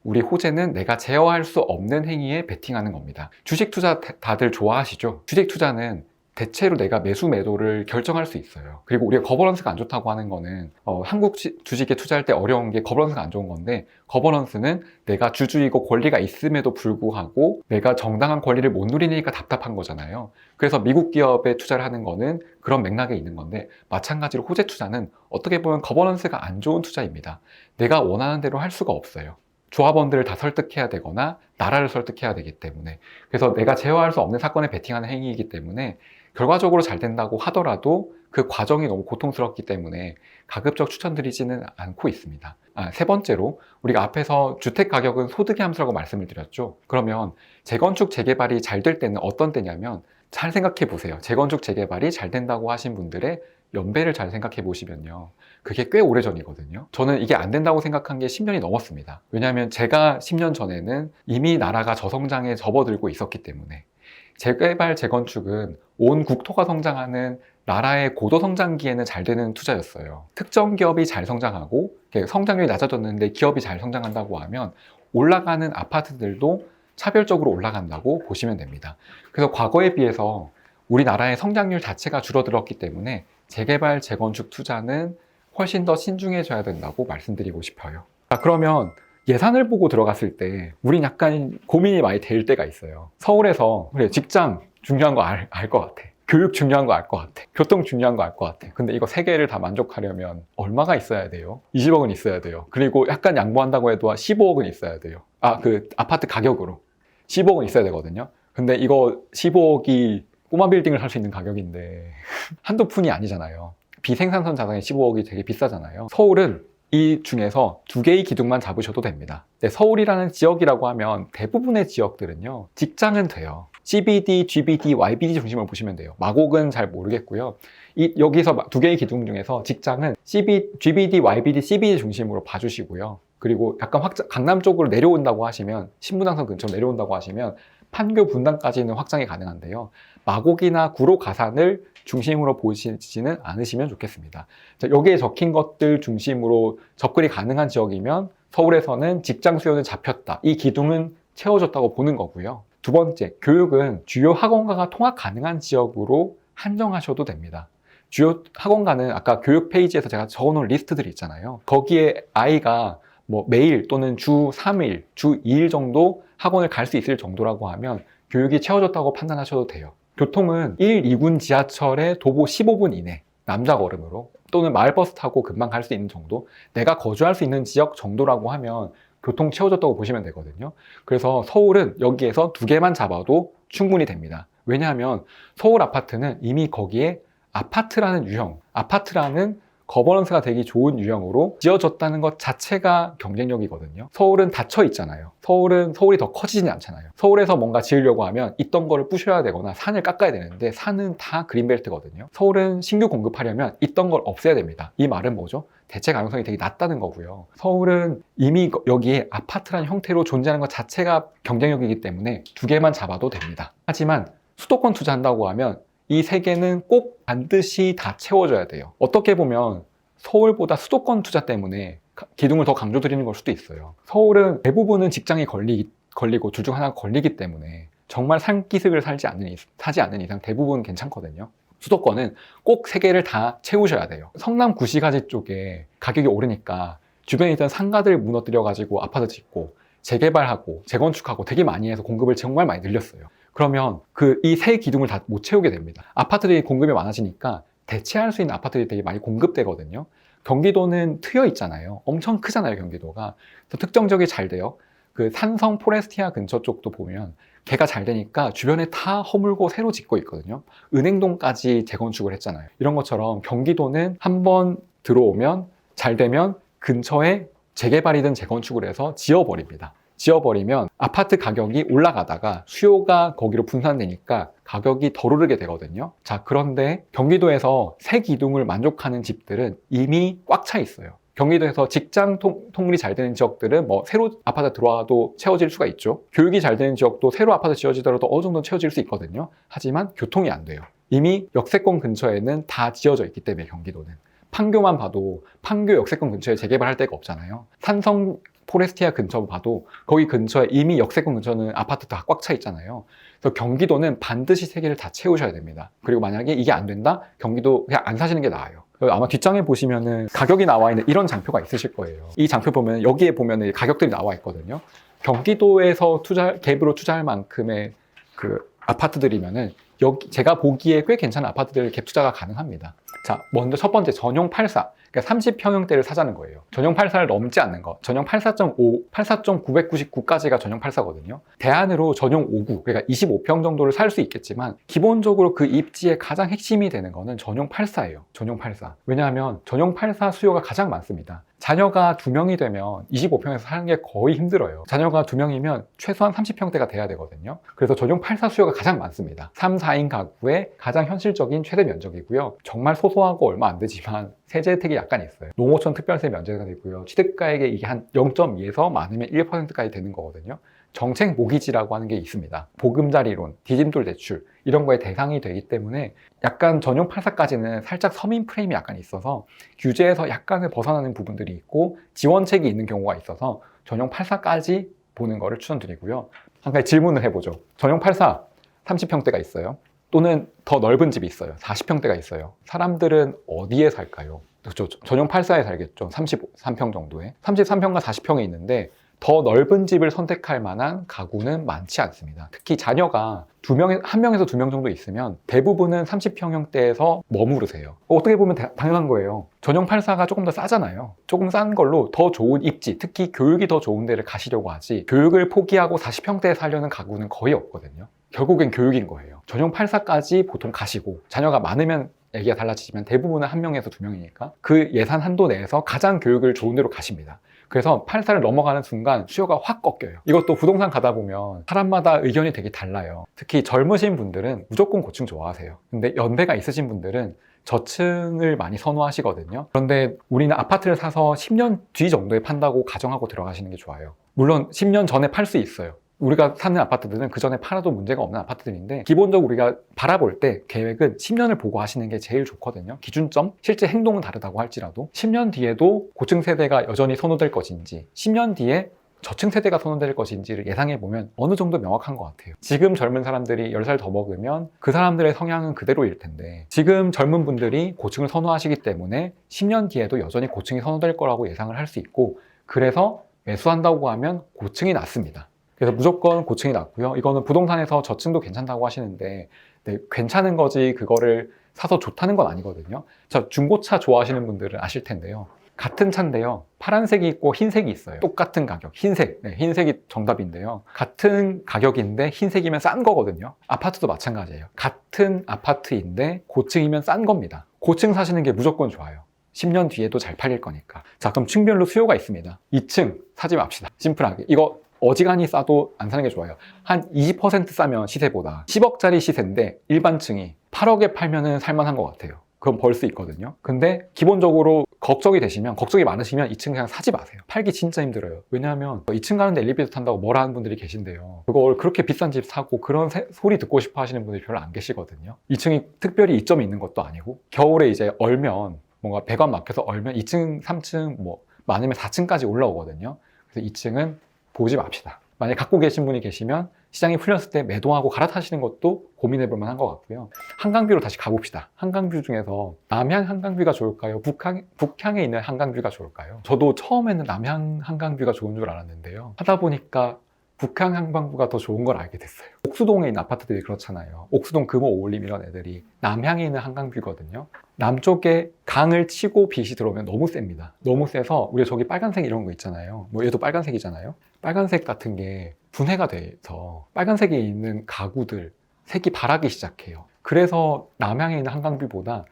우리 호재는 내가 제어할 수 없는 행위에 베팅하는 겁니다. 주식 투자 다들 좋아하시죠? 주식 투자는 대체로 내가 매수 매도를 결정할 수 있어요. 그리고 우리가 거버넌스가 안 좋다고 하는 거는 한국 주식에 투자할 때 어려운 게 거버넌스가 안 좋은 건데, 거버넌스는 내가 주주이고 권리가 있음에도 불구하고 내가 정당한 권리를 못 누리니까 답답한 거잖아요. 그래서 미국 기업에 투자를 하는 거는 그런 맥락에 있는 건데, 마찬가지로 호재 투자는 어떻게 보면 거버넌스가 안 좋은 투자입니다. 내가 원하는 대로 할 수가 없어요. 조합원들을 다 설득해야 되거나 나라를 설득해야 되기 때문에. 그래서 내가 제어할 수 없는 사건에 베팅하는 행위이기 때문에 결과적으로 잘 된다고 하더라도 그 과정이 너무 고통스럽기 때문에 가급적 추천드리지는 않고 있습니다. 세 번째로, 우리가 앞에서 주택 가격은 소득의 함수라고 말씀을 드렸죠. 그러면 재건축 재개발이 잘 될 때는 어떤 때냐면, 잘 생각해 보세요. 재건축 재개발이 잘 된다고 하신 분들의 연배를 잘 생각해 보시면요, 그게 꽤 오래전이거든요. 저는 이게 안 된다고 생각한 게 10년이 넘었습니다. 왜냐하면 제가 10년 전에는 이미 나라가 저성장에 접어들고 있었기 때문에. 재개발, 재건축은 온 국토가 성장하는 나라의 고도 성장기에는 잘 되는 투자였어요. 특정 기업이 잘 성장하고 성장률이 낮아졌는데 기업이 잘 성장한다고 하면 올라가는 아파트들도 차별적으로 올라간다고 보시면 됩니다. 그래서 과거에 비해서 우리나라의 성장률 자체가 줄어들었기 때문에 재개발, 재건축 투자는 훨씬 더 신중해져야 된다고 말씀드리고 싶어요. 그러면 예산을 보고 들어갔을 때 우린 약간 고민이 많이 될 때가 있어요. 서울에서 그래, 직장 중요한 거 알 것 같아. 교육 중요한 거 알 것 같아. 교통 중요한 거 알 것 같아. 근데 이거 세 개를 다 만족하려면 얼마가 있어야 돼요? 20억은 있어야 돼요. 그리고 약간 양보한다고 해도 15억은 있어야 돼요. 그 아파트 가격으로 15억은 있어야 되거든요. 근데 이거 15억이 꼬마 빌딩을 살 수 있는 가격인데 한두 푼이 아니잖아요. 비생산성 자산의 15억이 되게 비싸잖아요. 서울은 이 중에서 두 개의 기둥만 잡으셔도 됩니다. 서울이라는 지역이라고 하면 대부분의 지역들은요, 직장은 돼요. CBD, GBD, YBD 중심으로 보시면 돼요. 마곡은 잘 모르겠고요. 여기서 두 개의 기둥 중에서 직장은 GBD, YBD, CBD 중심으로 봐주시고요. 그리고 약간 강남 쪽으로 내려온다고 하시면, 신분당선 근처로 내려온다고 하시면 판교, 분당까지는 확장이 가능한데요. 마곡이나 구로, 가산을 중심으로 보시지는 않으시면 좋겠습니다. 여기에 적힌 것들 중심으로 접근이 가능한 지역이면 서울에서는 직장 수요는 잡혔다, 이 기둥은 채워졌다고 보는 거고요. 두 번째, 교육은 주요 학원가가 통학 가능한 지역으로 한정하셔도 됩니다. 주요 학원가는 아까 교육 페이지에서 제가 적어놓은 리스트들이 있잖아요. 거기에 아이가 매일 또는 주 3일, 주 2일 정도 학원을 갈 수 있을 정도라고 하면 교육이 채워졌다고 판단하셔도 돼요. 교통은 1, 2군 지하철에 도보 15분 이내, 남자 걸음으로 또는 마을버스 타고 금방 갈 수 있는 정도, 내가 거주할 수 있는 지역 정도라고 하면 교통 채워졌다고 보시면 되거든요. 그래서 서울은 여기에서 두 개만 잡아도 충분히 됩니다. 왜냐하면 서울 아파트는 이미 거기에 아파트라는 유형, 아파트라는 거버넌스가 되기 좋은 유형으로 지어졌다는 것 자체가 경쟁력이거든요. 서울은 닫혀 있잖아요. 서울이 더 커지진 않잖아요. 서울에서 뭔가 지으려고 하면 있던 거를 부셔야 되거나 산을 깎아야 되는데, 산은 다 그린벨트거든요. 서울은 신규 공급하려면 있던 걸 없애야 됩니다. 이 말은 뭐죠? 대체 가능성이 되게 낮다는 거고요. 서울은 이미 여기에 아파트라는 형태로 존재하는 것 자체가 경쟁력이기 때문에 두 개만 잡아도 됩니다. 하지만 수도권 투자한다고 하면 이 세 개는 꼭 반드시 다 채워줘야 돼요. 어떻게 보면 서울보다 수도권 투자 때문에 기둥을 더 강조드리는 걸 수도 있어요. 서울은 대부분은 직장이 걸리고 둘 중 하나가 걸리기 때문에 정말 산기슭을 사지 않는 이상 대부분 괜찮거든요. 수도권은 꼭 세 개를 다 채우셔야 돼요. 성남 구시가지 쪽에 가격이 오르니까 주변에 있던 상가들 무너뜨려가지고 아파트 짓고 재개발하고 재건축하고 되게 많이 해서 공급을 정말 많이 늘렸어요. 그러면 이 세 기둥을 다 못 채우게 됩니다. 아파트들이 공급이 많아지니까 대체할 수 있는 아파트들이 되게 많이 공급되거든요. 경기도는 트여 있잖아요. 엄청 크잖아요, 경기도가. 그래서 특정 지역이 잘 돼요. 그 산성 포레스티아 근처 쪽도 보면 걔가 잘 되니까 주변에 다 허물고 새로 짓고 있거든요. 은행동까지 재건축을 했잖아요. 이런 것처럼 경기도는 한번 들어오면 잘 되면 근처에 재개발이든 재건축을 해서 지어버립니다. 지어버리면 아파트 가격이 올라가다가 수요가 거기로 분산되니까 가격이 덜 오르게 되거든요. 자, 그런데 경기도에서 새 기둥을 만족하는 집들은 이미 꽉 차 있어요. 경기도에서 직장 통일이 잘 되는 지역들은 새로 아파트 들어와도 채워질 수가 있죠. 교육이 잘 되는 지역도 새로 아파트 지어지더라도 어느 정도 채워질 수 있거든요. 하지만 교통이 안 돼요. 이미 역세권 근처에는 다 지어져 있기 때문에. 경기도는 판교만 봐도 판교 역세권 근처에 재개발할 데가 없잖아요. 산성 포레스티아 근처 봐도 거기 근처에 이미 역세권 근처는 아파트 다 꽉 차 있잖아요. 그래서 경기도는 반드시 3개를 다 채우셔야 됩니다. 그리고 만약에 이게 안 된다? 경기도 그냥 안 사시는 게 나아요. 아마 뒷장에 보시면은 가격이 나와 있는 이런 장표가 있으실 거예요. 이 장표 보면 여기에 보면은 가격들이 나와 있거든요. 경기도에서 갭으로 투자할 만큼의 그 아파트들이면은 여기 제가 보기에 꽤 괜찮은 아파트들 갭 투자가 가능합니다. 자, 먼저 첫 번째 전용 84. 그러니까 30평형대를 사자는 거예요. 전용 84를 넘지 않는 거. 전용 84.5, 84.999까지가 전용 84거든요. 대안으로 전용 59, 그러니까 25평 정도를 살 수 있겠지만 기본적으로 그 입지의 가장 핵심이 되는 거는 전용 84예요. 전용 84. 왜냐하면 전용 84 수요가 가장 많습니다. 자녀가 2명이 되면 25평에서 사는 게 거의 힘들어요. 자녀가 2명이면 최소한 30평대가 돼야 되거든요. 그래서 전용 84 수요가 가장 많습니다. 3, 4인 가구의 가장 현실적인 최대 면적이고요. 정말 소소하고 얼마 안 되지만 세제 혜택이 약간 있어요. 농어촌 특별세 면제가 되고요. 취득가액에 이게 한 0.2에서 많으면 1%까지 되는 거거든요. 정책 모기지라고 하는 게 있습니다. 보금자리론, 디딤돌 대출 이런 거에 대상이 되기 때문에 약간 전용 84까지는 살짝 서민 프레임이 약간 있어서 규제에서 약간을 벗어나는 부분들이 있고 지원책이 있는 경우가 있어서 전용 84까지 보는 거를 추천드리고요. 한 가지 질문을 해보죠. 전용 84 30평대가 있어요. 또는 더 넓은 집이 있어요. 40평대가 있어요. 사람들은 어디에 살까요? 그렇죠. 전용 84에 살겠죠. 33평 정도에. 33평과 40평에 있는데 더 넓은 집을 선택할 만한 가구는 많지 않습니다. 특히 자녀가 1명에서 2명 정도 있으면 대부분은 30평형대에서 머무르세요. 어떻게 보면 당연한 거예요. 전용 84가 조금 더 싸잖아요. 조금 싼 걸로 더 좋은 입지, 특히 교육이 더 좋은 데를 가시려고 하지 교육을 포기하고 40평대에 살려는 가구는 거의 없거든요. 결국엔 교육인 거예요. 전용 84까지 보통 가시고 자녀가 많으면 얘기가 달라지지만 대부분은 1명에서 2명이니까 그 예산 한도 내에서 가장 교육을 좋은 데로 가십니다. 그래서 84를 넘어가는 순간 수요가 확 꺾여요. 이것도 부동산 가다 보면 사람마다 의견이 되게 달라요. 특히 젊으신 분들은 무조건 고층 좋아하세요. 근데 연배가 있으신 분들은 저층을 많이 선호하시거든요. 그런데 우리는 아파트를 사서 10년 뒤 정도에 판다고 가정하고 들어가시는 게 좋아요. 물론 10년 전에 팔 수 있어요. 우리가 사는 아파트들은 그 전에 팔아도 문제가 없는 아파트들인데 기본적으로 우리가 바라볼 때 계획은 10년을 보고 하시는 게 제일 좋거든요. 기준점, 실제 행동은 다르다고 할지라도 10년 뒤에도 고층 세대가 여전히 선호될 것인지 10년 뒤에 저층 세대가 선호될 것인지를 예상해보면 어느 정도 명확한 것 같아요. 지금 젊은 사람들이 10살 더 먹으면 그 사람들의 성향은 그대로일 텐데 지금 젊은 분들이 고층을 선호하시기 때문에 10년 뒤에도 여전히 고층이 선호될 거라고 예상을 할 수 있고 그래서 매수한다고 하면 고층이 낫습니다. 그래서 무조건 고층이 낫고요. 이거는 부동산에서 저층도 괜찮다고 하시는데 네, 괜찮은 거지 그거를 사서 좋다는 건 아니거든요. 자, 중고차 좋아하시는 분들은 아실 텐데요. 같은 차인데요. 파란색이 있고 흰색이 있어요. 똑같은 가격, 흰색. 네, 흰색이 정답인데요. 같은 가격인데 흰색이면 싼 거거든요. 아파트도 마찬가지예요. 같은 아파트인데 고층이면 싼 겁니다. 고층 사시는 게 무조건 좋아요. 10년 뒤에도 잘 팔릴 거니까. 자, 그럼 층별로 수요가 있습니다. 2층 사지 맙시다. 심플하게. 이거 어지간히 싸도 안 사는 게 좋아요. 한 20% 싸면 시세보다 10억짜리 시세인데 일반층이 8억에 팔면은 살만한 것 같아요. 그럼 벌 수 있거든요. 근데 기본적으로 걱정이 많으시면 2층 그냥 사지 마세요. 팔기 진짜 힘들어요. 왜냐하면 2층 가는데 엘리베이터 탄다고 뭐라 하는 분들이 계신데요. 그걸 그렇게 비싼 집 사고 그런 소리 듣고 싶어 하시는 분들이 별로 안 계시거든요. 2층이 특별히 이점이 있는 것도 아니고 겨울에 이제 얼면 뭔가 배관 막혀서 얼면 2층, 3층 뭐 많으면 4층까지 올라오거든요. 그래서 2층은 보지 맙시다. 만약에 갖고 계신 분이 계시면 시장이 풀렸을 때 매도하고 갈아타시는 것도 고민해 볼 만한 것 같고요. 한강뷰로 다시 가봅시다. 한강뷰 중에서 남향 한강뷰가 좋을까요? 북향에 있는 한강뷰가 좋을까요? 저도 처음에는 남향 한강뷰가 좋은 줄 알았는데요. 하다 보니까 북향 한강뷰가 더 좋은 걸 알게 됐어요. 옥수동에 있는 아파트들이 그렇잖아요. 옥수동, 금호, 오울림 이런 애들이 남향에 있는 한강뷰거든요. 남쪽에 강을 치고 빛이 들어오면 너무 셉니다. 너무 세서 우리가 저기 빨간색 이런 거 있잖아요. 뭐 얘도 빨간색이잖아요. 빨간색 같은 게 분해가 돼서 빨간색에 있는 가구들 색이 바라기 시작해요. 그래서 남향에 있는 한강뷰보다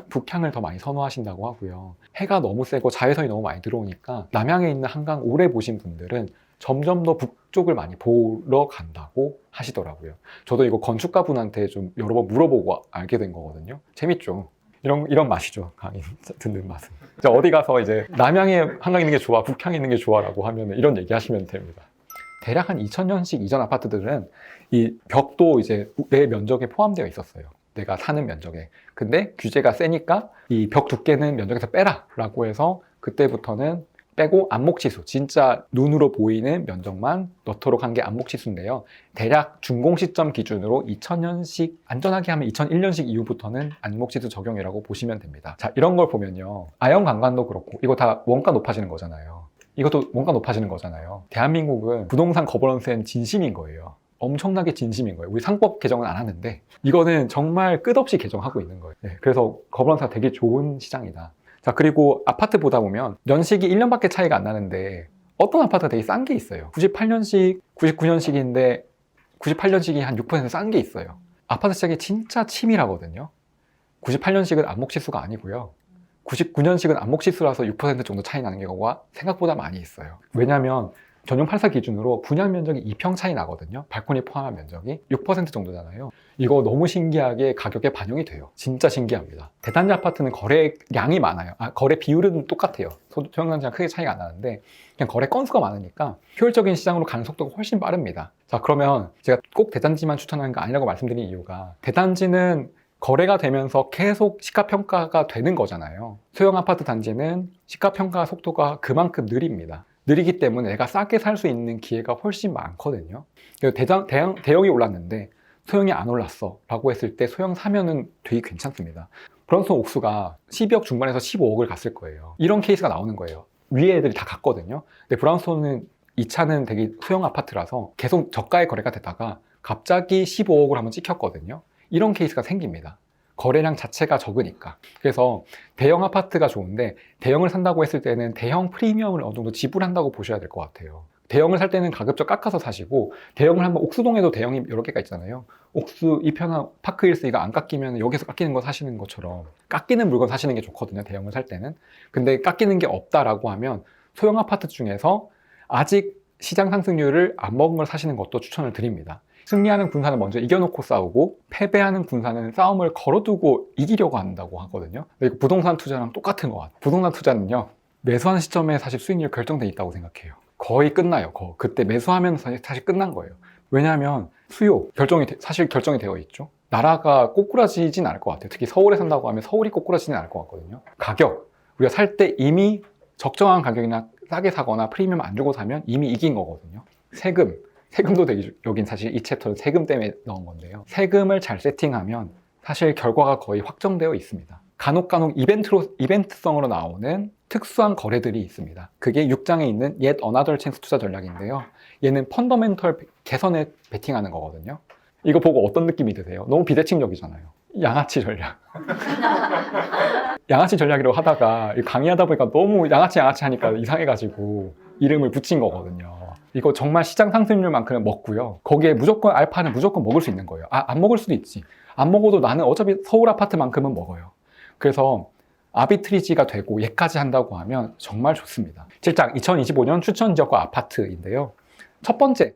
북향을 더 많이 선호하신다고 하고요. 해가 너무 세고 자외선이 너무 많이 들어오니까 남향에 있는 한강 오래 보신 분들은 점점 더 북쪽을 많이 보러 간다고 하시더라고요. 저도 이거 건축가분한테 좀 여러 번 물어보고 알게 된 거거든요. 재밌죠? 이런 맛이죠. 강의 듣는 맛은. 어디 가서 이제 남향에 한강 있는 게 좋아, 북향에 있는 게 좋아라고 하면 이런 얘기 하시면 됩니다. 대략 한 2000년씩 이전 아파트들은 이 벽도 이제 내 면적에 포함되어 있었어요. 내가 사는 면적에. 근데 규제가 세니까 이 벽 두께는 면적에서 빼라 라고 해서 그때부터는 빼고 안목지수, 진짜 눈으로 보이는 면적만 넣도록 한 게 안목지수인데요. 대략 준공 시점 기준으로 2000년식, 안전하게 하면 2001년식 이후부터는 안목지수 적용이라고 보시면 됩니다. 자, 이런 걸 보면요. 아연 강간도 그렇고 이거 다 원가 높아지는 거잖아요. 이것도 원가 높아지는 거잖아요. 대한민국은 부동산 거버넌스엔 진심인 거예요. 엄청나게 진심인 거예요. 우리 상법 개정은 안 하는데 이거는 정말 끝없이 개정하고 있는 거예요. 네, 그래서 거버넌스가 되게 좋은 시장이다. 자, 그리고 아파트 보다 보면 연식이 1년밖에 차이가 안 나는데 어떤 아파트가 되게 싼 게 있어요. 98년식, 99년식인데 98년식이 한 6% 싼 게 있어요. 아파트 시장이 진짜 치밀하거든요. 98년식은 안목지수가 아니고요. 99년식은 안목지수라서 6% 정도 차이 나는 경우가 생각보다 많이 있어요. 왜냐하면 전용 8사 기준으로 분양 면적이 2평 차이 나거든요. 발코니 포함한 면적이 6% 정도잖아요. 이거 너무 신기하게 가격에 반영이 돼요. 진짜 신기합니다. 대단지 아파트는 거래량이 많아요. 거래 비율은 똑같아요. 소형단지랑 크게 차이가 안 나는데 그냥 거래 건수가 많으니까 효율적인 시장으로 가는 속도가 훨씬 빠릅니다. 자, 그러면 제가 꼭 대단지만 추천하는 거 아니라고 말씀드린 이유가 대단지는 거래가 되면서 계속 시가평가가 되는 거잖아요. 소형 아파트 단지는 시가평가 속도가 그만큼 느립니다. 느리기 때문에 내가 싸게 살 수 있는 기회가 훨씬 많거든요. 대형이 올랐는데 소형이 안 올랐어 라고 했을 때 소형 사면은 되게 괜찮습니다. 브라운스톤 옥수가 12억 중반에서 15억을 갔을 거예요. 이런 케이스가 나오는 거예요. 위에 애들이 다 갔거든요. 근데 브라운스톤은 이 차는 되게 소형 아파트라서 계속 저가의 거래가 되다가 갑자기 15억을 한번 찍혔거든요. 이런 케이스가 생깁니다. 거래량 자체가 적으니까. 그래서 대형 아파트가 좋은데 대형을 산다고 했을 때는 대형 프리미엄을 어느 정도 지불한다고 보셔야 될 것 같아요. 대형을 살 때는 가급적 깎아서 사시고 대형을 한번 옥수동에도 대형이 여러 개가 있잖아요. 옥수 이편한 파크힐스 이거 안 깎이면 여기서 깎이는 거 사시는 것처럼 깎이는 물건 사시는 게 좋거든요. 대형을 살 때는. 근데 깎이는 게 없다라고 하면 소형 아파트 중에서 아직 시장 상승률을 안 먹은 걸 사시는 것도 추천을 드립니다. 승리하는 군사는 먼저 이겨놓고 싸우고 패배하는 군사는 싸움을 걸어두고 이기려고 한다고 하거든요. 근데 이거 부동산 투자랑 똑같은 것 같아요. 부동산 투자는요, 매수하는 시점에 사실 수익률 결정돼 있다고 생각해요. 거의 끝나요. 그때 매수하면 사실 끝난 거예요. 왜냐하면 수요 사실 결정이 되어 있죠. 나라가 꼬꾸라지진 않을 것 같아요. 특히 서울에 산다고 하면 서울이 꼬꾸라지진 않을 것 같거든요. 가격, 우리가 살 때 이미 적정한 가격이나 싸게 사거나 프리미엄 안 주고 사면 이미 이긴 거거든요. 세금도 되게, 여긴 사실 이 챕터는 세금 때문에 넣은 건데요. 세금을 잘 세팅하면 사실 결과가 거의 확정되어 있습니다. 간혹 이벤트성으로 나오는 특수한 거래들이 있습니다. 그게 6장에 있는 Yet Another Chance 투자 전략인데요. 얘는 펀더멘털 개선에 베팅하는 거거든요. 이거 보고 어떤 느낌이 드세요? 너무 비대칭적이잖아요. 양아치 전략. 양아치 전략이라고 하다가 강의하다 보니까 너무 양아치 하니까 이상해가지고 이름을 붙인 거거든요. 이거 정말 시장 상승률만큼은 먹고요. 거기에 무조건 알파는 무조건 먹을 수 있는 거예요. 안 먹을 수도 있지. 안 먹어도 나는 어차피 서울 아파트만큼은 먹어요. 그래서 아비트리지가 되고 얘까지 한다고 하면 정말 좋습니다. 7장 2025년 추천 지역과 아파트인데요. 첫 번째